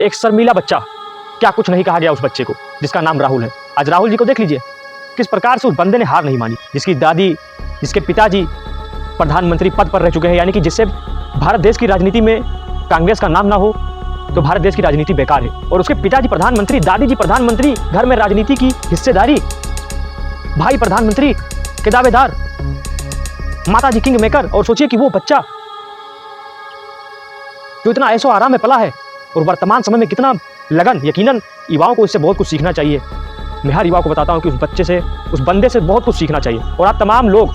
एक शर्मीला बच्चा, क्या कुछ नहीं कहा गया उस बच्चे को जिसका नाम राहुल है। आज राहुल जी को देख लीजिए किस प्रकार से उस बंदे ने हार नहीं मानी, जिसकी दादी, जिसके पिताजी प्रधानमंत्री पद पर रह चुके हैं, यानी कि जिससे भारत देश की राजनीति में कांग्रेस का नाम ना हो तो भारत देश की राजनीति बेकार है। और उसके पिताजी प्रधानमंत्री, दादी जी प्रधानमंत्री, घर में राजनीति की हिस्सेदारी, भाई प्रधानमंत्री के दावेदार, माता जी किंग मेकर। और सोचिए कि वो बच्चा जो इतना ऐशो आराम में पला है और वर्तमान समय में कितना लगन, यकीनन युवाओं को इससे बहुत कुछ सीखना चाहिए। मैं हर युवा को बताता हूं कि उस बच्चे से, उस बंदे से बहुत कुछ सीखना चाहिए। और आप तमाम लोग,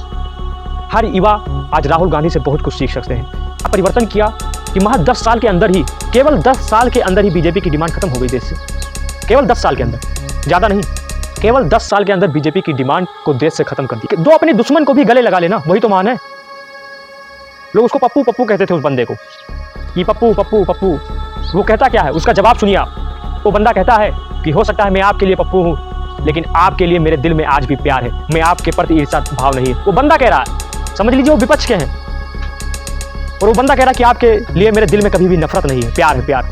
हर युवा आज राहुल गांधी से बहुत कुछ सीख सकते हैं। परिवर्तन किया कि महज 10 साल के अंदर ही, केवल 10 साल के अंदर ही बीजेपी की डिमांड खत्म हो गई देश से। केवल 10 साल के अंदर, ज़्यादा नहीं, केवल 10 साल के अंदर बीजेपी की डिमांड को देश से खत्म कर दी। दो अपने दुश्मन को भी गले लगा लेना, वही तो मान है। लोग उसको पप्पू पप्पू कहते थे उस बंदे को, कि पप्पू पप्पू पप्पू। वो कहता क्या है, उसका जवाब सुनिए आप। वो बंदा कहता है कि हो सकता है मैं आपके लिए पप्पू हूं, लेकिन आपके लिए मेरे दिल में आज भी प्यार है, मैं आपके प्रति ईर्ष्या भाव नहीं है। वो बंदा कह रहा है, समझ लीजिए वो विपक्ष के हैं, और वो बंदा कह रहा है कि आपके लिए मेरे दिल में कभी भी नफरत नहीं है, प्यार है, प्यार।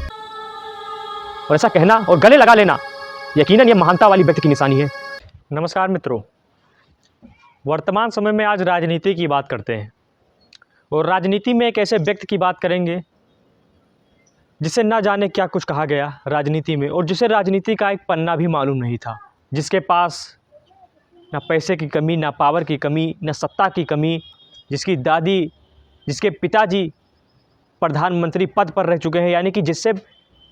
और ऐसा कहना और गले लगा लेना, यकीनन ये महानता वाली व्यक्ति की निशानी है। नमस्कार मित्रों, वर्तमान समय में आज राजनीति की बात करते हैं, और राजनीति में एक ऐसे व्यक्ति की बात करेंगे जिसे ना जाने क्या कुछ कहा गया राजनीति में, और जिसे राजनीति का एक पन्ना भी मालूम नहीं था, जिसके पास ना पैसे की कमी, ना पावर की कमी, ना सत्ता की कमी, जिसकी दादी, जिसके पिताजी प्रधानमंत्री पद पर रह चुके हैं, यानी कि जिससे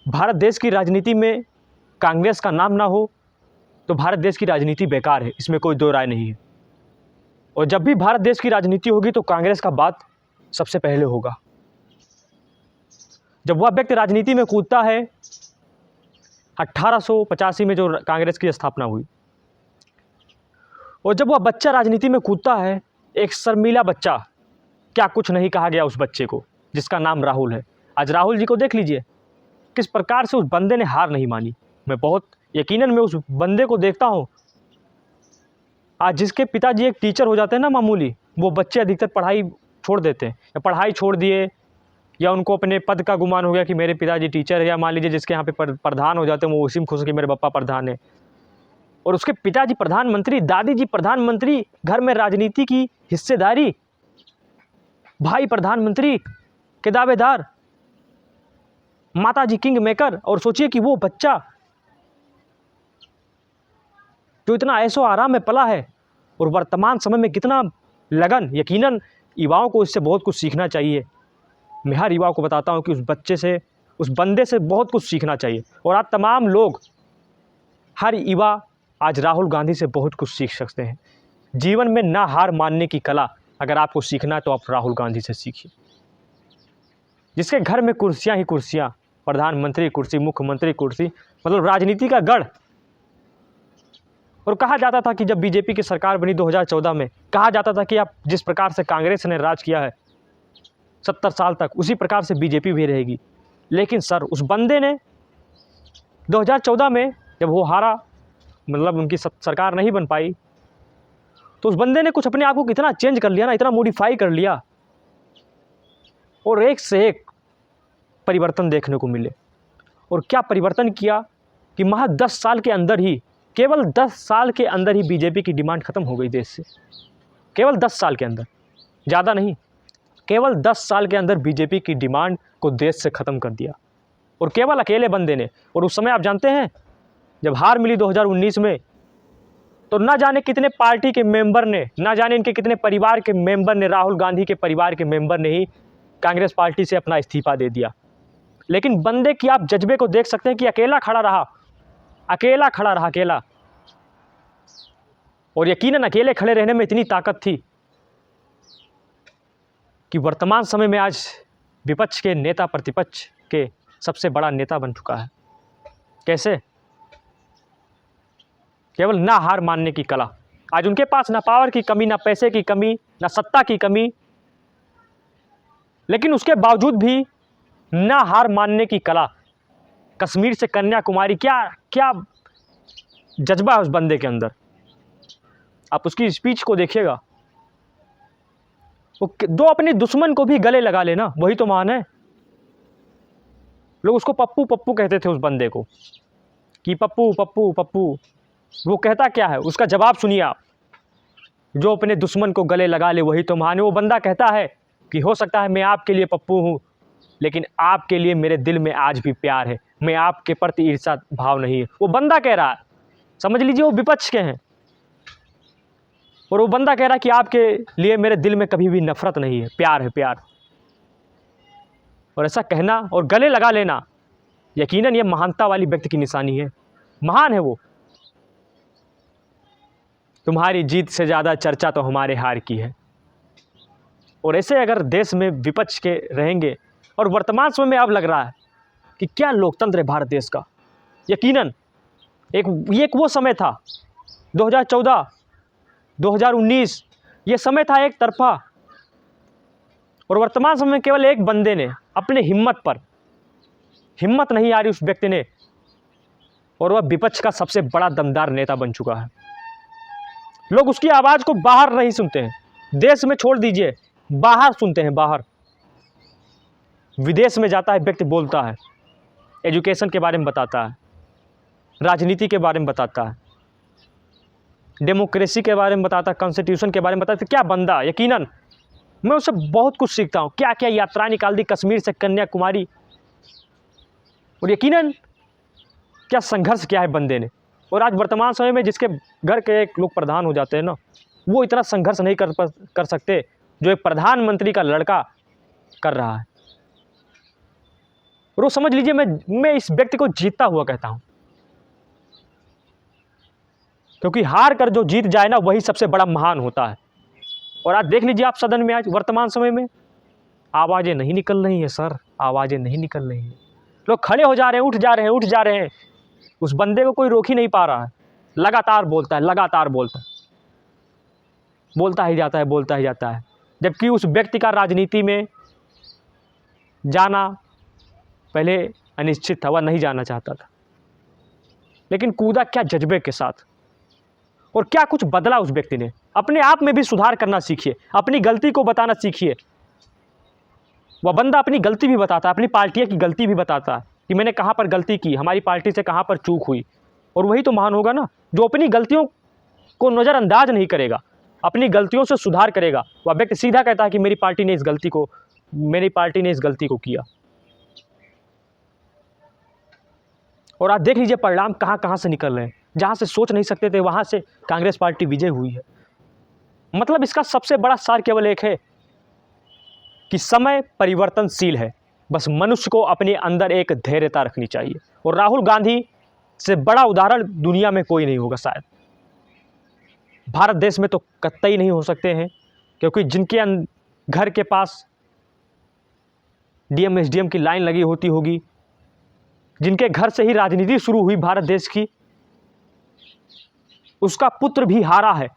भारत देश की राजनीति में कांग्रेस का नाम ना हो तो भारत देश की राजनीति बेकार है, इसमें कोई दो राय नहीं है। और जब भी भारत देश की राजनीति होगी तो कांग्रेस का बात सबसे पहले होगा। जब वह व्यक्ति राजनीति में कूदता है, 1885 में जो कांग्रेस की स्थापना हुई, और जब वह बच्चा राजनीति में कूदता है, एक शर्मीला बच्चा, क्या कुछ नहीं कहा गया उस बच्चे को जिसका नाम राहुल है। आज राहुल जी को देख लीजिए किस प्रकार से उस बंदे ने हार नहीं मानी। मैं बहुत यकीनन मैं उस बंदे को देखता हूँ, आज जिसके पिताजी एक टीचर हो जाते हैं ना मामूली, वो बच्चे अधिकतर पढ़ाई छोड़ देते हैं, या पढ़ाई छोड़ दिए, या उनको अपने पद का गुमान हो गया कि मेरे पिताजी टीचर है, या मान लीजिए जिसके यहाँ पे प्रधान हो जाते हैं वो उसी में खुश कि मेरे पापा प्रधान है, और उसके पिताजी प्रधानमंत्री, दादी जी प्रधानमंत्री, घर में राजनीति की हिस्सेदारी, भाई प्रधानमंत्री के दावेदार, माता जी किंग मेकर। और सोचिए कि वो बच्चा जो इतना ऐशो आराम में पला है और वर्तमान समय में कितना लगन, यकीनन युवाओं को इससे बहुत कुछ सीखना चाहिए। मैं हर युवा को बताता हूं कि उस बच्चे से, उस बंदे से बहुत कुछ सीखना चाहिए। और आप तमाम लोग, हर युवा आज राहुल गांधी से बहुत कुछ सीख सकते हैं। जीवन में ना हार मानने की कला अगर आपको सीखना है तो आप राहुल गांधी से सीखिए, जिसके घर में कुर्सियां ही कुर्सियां, प्रधानमंत्री कुर्सी, मुख्यमंत्री कुर्सी, मतलब राजनीति का गढ़। और कहा जाता था कि जब बीजेपी की सरकार बनी 2014 में, कहा जाता था कि आप जिस प्रकार से कांग्रेस ने राज किया है 70 साल तक, उसी प्रकार से बीजेपी भी रहेगी। लेकिन सर, उस बंदे ने 2014 में जब वो हारा, मतलब उनकी सरकार नहीं बन पाई, तो उस बंदे ने कुछ अपने आप को कितना चेंज कर लिया ना, इतना मॉडिफाई कर लिया, और एक से एक परिवर्तन देखने को मिले। और क्या परिवर्तन किया कि महज 10 साल के अंदर ही, केवल 10 साल के अंदर ही बीजेपी की डिमांड खत्म हो गई देश से। केवल 10 साल के अंदर, ज़्यादा नहीं, केवल 10 साल के अंदर बीजेपी की डिमांड को देश से ख़त्म कर दिया, और केवल अकेले बंदे ने। और उस समय आप जानते हैं जब हार मिली 2019 में, तो ना जाने कितने पार्टी के मेंबर ने, ना जाने इनके कितने परिवार के मेंबर ने, राहुल गांधी के परिवार के मेंबर ने ही कांग्रेस पार्टी से अपना इस्तीफा दे दिया। लेकिन बंदे की आप जज्बे को देख सकते हैं कि अकेला खड़ा रहा, अकेला खड़ा रहा, अकेला। और यकीनन अकेले खड़े रहने में इतनी ताकत थी कि वर्तमान समय में आज विपक्ष के नेता, प्रतिपक्ष के सबसे बड़ा नेता बन चुका है। कैसे? केवल ना हार मानने की कला। आज उनके पास ना पावर की कमी, ना पैसे की कमी, ना सत्ता की कमी, लेकिन उसके बावजूद भी ना हार मानने की कला। कश्मीर से कन्याकुमारी, क्या क्या जज्बा है उस बंदे के अंदर। आप उसकी स्पीच को देखिएगा, वो दो अपने दुश्मन को भी गले लगा लेना, वही तो मान है। लोग उसको पप्पू पप्पू कहते थे उस बंदे को, कि पप्पू पप्पू पप्पू। वो कहता क्या है, उसका जवाब सुनिए आप। जो अपने दुश्मन को गले लगा ले वही तो महान है। वो बंदा कहता है कि हो सकता है मैं आपके लिए पप्पू हूँ, लेकिन आपके लिए मेरे दिल में आज भी प्यार है, मैं आपके प्रति ईर्ष्या भाव नहीं है। वो बंदा कह रहा है, समझ लीजिए वो विपक्ष के हैं, और वो बंदा कह रहा है कि आपके लिए मेरे दिल में कभी भी नफरत नहीं है, प्यार है, प्यार। और ऐसा कहना और गले लगा लेना यकीनन ये महानता वाली व्यक्ति की निशानी है। महान है वो। तुम्हारी जीत से ज़्यादा चर्चा तो हमारे हार की है। और ऐसे अगर देश में विपक्ष के रहेंगे, और वर्तमान समय में अब लग रहा है कि क्या लोकतंत्र है भारत देश का। यकीनन एक वो समय था 2014 2019, ये समय था एक तरफा। और वर्तमान समय में केवल एक बंदे ने अपने हिम्मत नहीं आ रही उस व्यक्ति ने, और वह विपक्ष का सबसे बड़ा दमदार नेता बन चुका है। लोग उसकी आवाज़ को बाहर नहीं सुनते हैं, देश में छोड़ दीजिए, बाहर सुनते हैं, बाहर। विदेश में जाता है व्यक्ति, बोलता है, एजुकेशन के बारे में बताता है, राजनीति के बारे में बताता है, डेमोक्रेसी के बारे में बताता है, कॉन्स्टिट्यूशन के बारे में बताता है। क्या बंदा, यकीनन मैं उससे बहुत कुछ सीखता हूँ। क्या क्या यात्राएं निकाल दी कश्मीर से कन्याकुमारी, और यकीनन क्या संघर्ष किया है बंदे ने। और आज वर्तमान समय में जिसके घर के एक लोग प्रधान हो जाते हैं ना, वो इतना संघर्ष नहीं कर सकते जो एक प्रधानमंत्री का लड़का कर रहा है। और वो समझ लीजिए मैं इस व्यक्ति को जीतता हुआ कहता हूं, क्योंकि हार कर जो जीत जाए ना वही सबसे बड़ा महान होता है। और आज देख लीजिए आप सदन में, आज वर्तमान समय में आवाज़ें नहीं निकल रही हैं सर, आवाज़ें नहीं निकल रही हैं। लोग खड़े हो जा रहे हैं, उठ जा रहे हैं। उस बंदे को कोई रोक ही नहीं पा रहा है। लगातार बोलता है, बोलता ही जाता है। जबकि उस व्यक्ति का राजनीति में जाना पहले अनिश्चित था, वह नहीं जाना चाहता था, लेकिन कूदा क्या जज्बे के साथ। और क्या कुछ बदला उस व्यक्ति ने। अपने आप में भी सुधार करना सीखिए, अपनी गलती को बताना सीखिए। वह बंदा अपनी गलती भी बताता है, अपनी पार्टी की गलती भी बताता है कि मैंने कहाँ पर गलती की, हमारी पार्टी से कहाँ पर चूक हुई। और वही तो महान होगा ना, जो अपनी गलतियों को नज़रअंदाज नहीं करेगा, अपनी गलतियों से सुधार करेगा। वह व्यक्ति सीधा कहता है कि मेरी पार्टी ने इस गलती को किया। और आज देख लीजिए परिणाम कहाँ से निकल रहे हैं। जहाँ से सोच नहीं सकते थे वहाँ से कांग्रेस पार्टी विजय हुई है। मतलब इसका सबसे बड़ा सार केवल एक है कि समय परिवर्तनशील है, बस मनुष्य को अपने अंदर एक धैर्यता रखनी चाहिए। और राहुल गांधी से बड़ा उदाहरण दुनिया में कोई नहीं होगा शायद, भारत देश में तो कतई नहीं हो सकते हैं, क्योंकि जिनके घर के पास डीएम एसडीएम की लाइन लगी होगी, जिनके घर से ही राजनीति शुरू हुई भारत देश की, उसका पुत्र भी हारा है।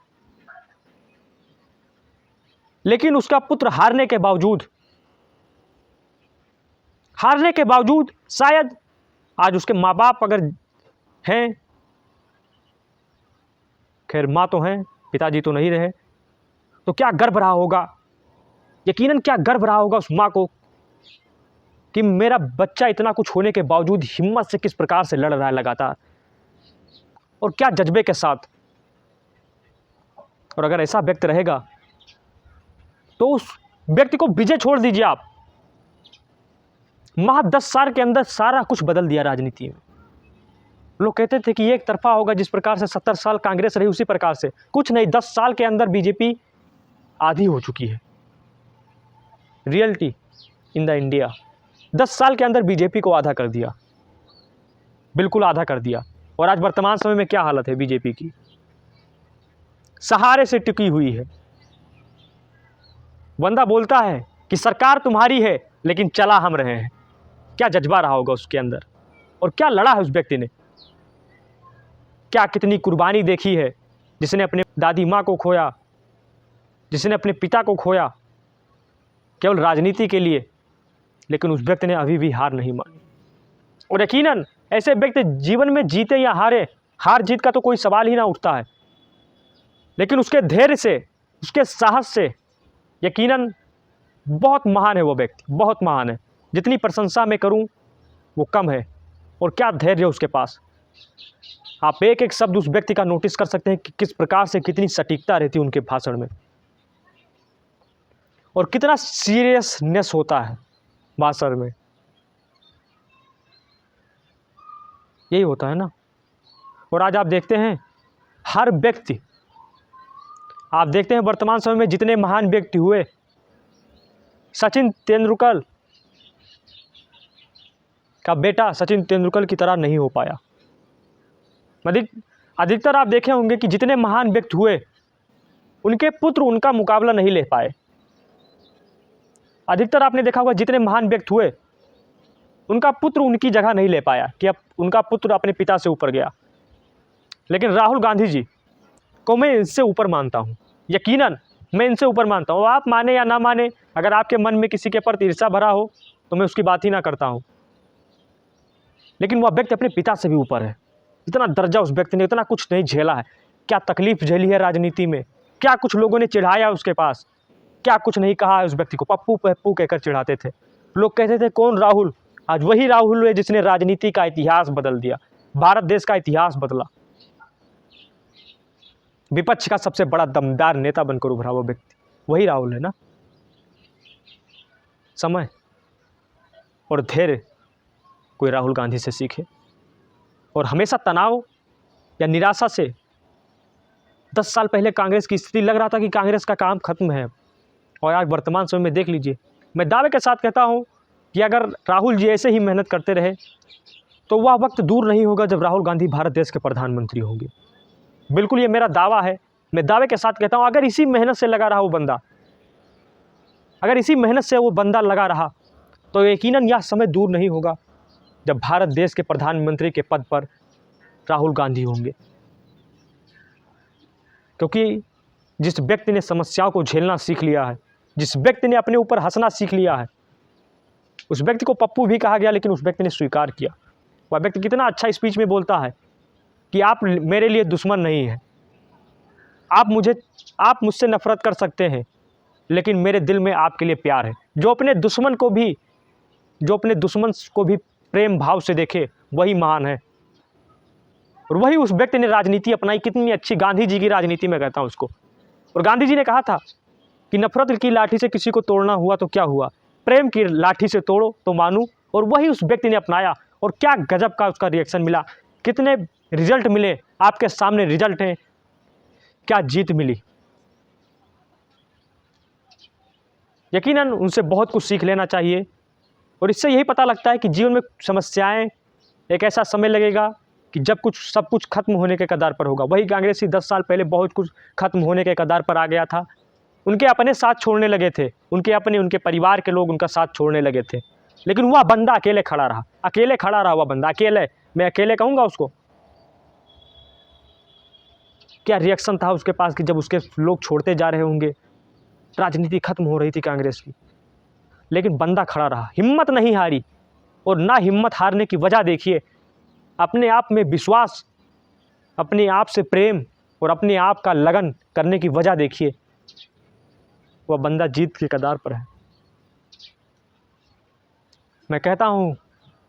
लेकिन उसका पुत्र हारने के बावजूद शायद आज उसके माँ बाप अगर हैं, खैर माँ तो हैं, पिताजी तो नहीं रहे, तो क्या गर्व रहा होगा, यकीनन क्या गर्व रहा होगा उस माँ को कि मेरा बच्चा इतना कुछ होने के बावजूद हिम्मत से किस प्रकार से लड़ रहा है लगातार, और क्या जज्बे के साथ। और अगर ऐसा व्यक्ति रहेगा तो उस व्यक्ति को विजय छोड़ दीजिए आप, महज 10 साल के अंदर सारा कुछ बदल दिया राजनीति में। लोग कहते थे कि एक तरफा होगा, जिस प्रकार से 70 साल कांग्रेस रही उसी प्रकार से कुछ नहीं, 10 साल के अंदर बीजेपी आधी हो चुकी है। रियलिटी इन द इंडिया, 10 साल के अंदर बीजेपी को आधा कर दिया, बिल्कुल आधा कर दिया। और आज वर्तमान समय में क्या हालत है बीजेपी की, सहारे से टिकी हुई है। बंदा बोलता है कि सरकार तुम्हारी है लेकिन चला हम रहे हैं। क्या जज्बा रहा होगा उसके अंदर, और क्या लड़ा है उस व्यक्ति ने, क्या कितनी कुर्बानी देखी है। जिसने अपने दादी माँ को खोया, जिसने अपने पिता को खोया केवल राजनीति के लिए, लेकिन उस व्यक्ति ने अभी भी हार नहीं मानी। और यकीनन ऐसे व्यक्ति जीवन में जीते या हारे, हार जीत का तो कोई सवाल ही ना उठता है, लेकिन उसके धैर्य से, उसके साहस से यकीनन बहुत महान है वो व्यक्ति, बहुत महान है। जितनी प्रशंसा मैं करूं वो कम है और क्या धैर्य उसके पास। आप एक एक शब्द उस व्यक्ति का नोटिस कर सकते हैं कि किस प्रकार से कितनी सटीकता रहती है उनके भाषण में और कितना सीरियसनेस होता है भाषण में। यही होता है ना। और आज आप देखते हैं हर व्यक्ति, आप देखते हैं वर्तमान समय में जितने महान व्यक्ति हुए, सचिन तेंदुलकर का बेटा सचिन तेंदुलकर की तरह नहीं हो पाया। अधिकतर आप देखे होंगे कि जितने महान व्यक्ति हुए उनके पुत्र उनका मुकाबला नहीं ले पाए। अधिकतर आपने देखा होगा जितने महान व्यक्ति हुए उनका पुत्र उनकी जगह नहीं ले पाया कि अब उनका पुत्र अपने पिता से ऊपर गया। लेकिन राहुल गांधी जी को मैं इनसे ऊपर मानता हूँ, यकीनन मैं इनसे ऊपर मानता हूँ। आप माने या ना माने, अगर आपके मन में किसी के प्रति ईर्ष्या भरा हो तो मैं उसकी बात ही ना करता हूँ, लेकिन वह व्यक्ति अपने पिता से भी ऊपर है। इतना दर्जा उस व्यक्ति ने, इतना कुछ नहीं झेला है, क्या तकलीफ झेली है राजनीति में, क्या कुछ लोगों ने चिढ़ाया उसके पास, क्या कुछ नहीं कहा है उस व्यक्ति को। पप्पू पप्पू कहकर चिढ़ाते थे लोग, कहते थे कौन राहुल। आज वही राहुल है जिसने राजनीति का इतिहास बदल दिया, भारत देश का इतिहास बदला। विपक्ष का सबसे बड़ा दमदार नेता बनकर उभरा वो व्यक्ति वही राहुल है ना। समय और धैर्य कोई राहुल गांधी से सीखे और हमेशा तनाव या निराशा से। 10 साल पहले कांग्रेस की स्थिति लग रहा था कि कांग्रेस का काम खत्म है, और आज वर्तमान समय में देख लीजिए। मैं दावे के साथ कहता हूं कि अगर राहुल जी ऐसे ही मेहनत करते रहे तो वह वक्त दूर नहीं होगा जब राहुल गांधी भारत देश के प्रधानमंत्री होंगे। बिल्कुल ये मेरा दावा है, मैं दावे के साथ कहता हूं अगर इसी मेहनत से लगा रहा वो बंदा, अगर इसी मेहनत से वो बंदा लगा रहा तो यकीनन यह समय दूर नहीं होगा जब भारत देश के प्रधानमंत्री के पद पर राहुल गांधी होंगे। क्योंकि जिस व्यक्ति ने समस्याओं को झेलना सीख लिया है, जिस व्यक्ति ने अपने ऊपर हंसना सीख लिया है, उस व्यक्ति को पप्पू भी कहा गया लेकिन उस व्यक्ति ने स्वीकार किया। वह व्यक्ति कितना अच्छा स्पीच में बोलता है कि आप मेरे लिए दुश्मन नहीं हैं, आप मुझसे नफरत कर सकते हैं लेकिन मेरे दिल में आपके लिए प्यार है। जो अपने दुश्मन को भी प्रेम भाव से देखे वही महान है। और वही उस व्यक्ति ने राजनीति अपनाई, कितनी अच्छी गांधी जी की राजनीति में कहता हूँ उसको। और गांधी जी ने कहा था कि नफरत की लाठी से किसी को तोड़ना हुआ तो क्या हुआ, प्रेम की लाठी से तोड़ो तो मानू। और वही उस व्यक्ति ने अपनाया और क्या गजब का उसका रिएक्शन मिला, कितने रिजल्ट मिले, आपके सामने रिजल्ट हैं, क्या जीत मिली। यकीनन उनसे बहुत कुछ सीख लेना चाहिए। और इससे यही पता लगता है कि जीवन में समस्याएं, एक ऐसा समय लगेगा कि जब सब कुछ खत्म होने के कगार पर होगा। वही कांग्रेसी 10 साल पहले बहुत कुछ खत्म होने के कगार पर आ गया था, उनके अपने साथ छोड़ने लगे थे, उनके परिवार के लोग उनका साथ छोड़ने लगे थे, लेकिन वह बंदा अकेले खड़ा रहा वह बंदा अकेले, मैं अकेले कहूँगा उसको। क्या रिएक्शन था उसके पास कि जब उसके लोग छोड़ते जा रहे होंगे, राजनीति खत्म हो रही थी कांग्रेस की, लेकिन बंदा खड़ा रहा, हिम्मत नहीं हारी। और ना हिम्मत हारने की वजह देखिए, अपने आप में विश्वास, अपने आप से प्रेम और अपने आप का लगन करने की वजह देखिए, वह बंदा जीत के कगार पर है। मैं कहता हूँ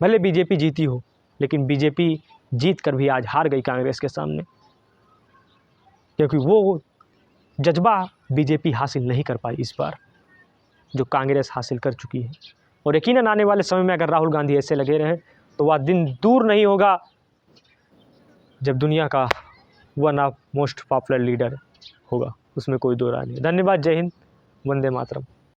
भले बीजेपी जीती हो, लेकिन बीजेपी जीत कर भी आज हार गई कांग्रेस के सामने, क्योंकि वो जज्बा बीजेपी हासिल नहीं कर पाई इस बार जो कांग्रेस हासिल कर चुकी है। और यकीनन आने वाले समय में अगर राहुल गांधी ऐसे लगे रहे तो वह दिन दूर नहीं होगा जब दुनिया का one of most popular leader होगा, उसमें कोई दो राय नहीं। धन्यवाद, जय हिंद, वंदे मातरम।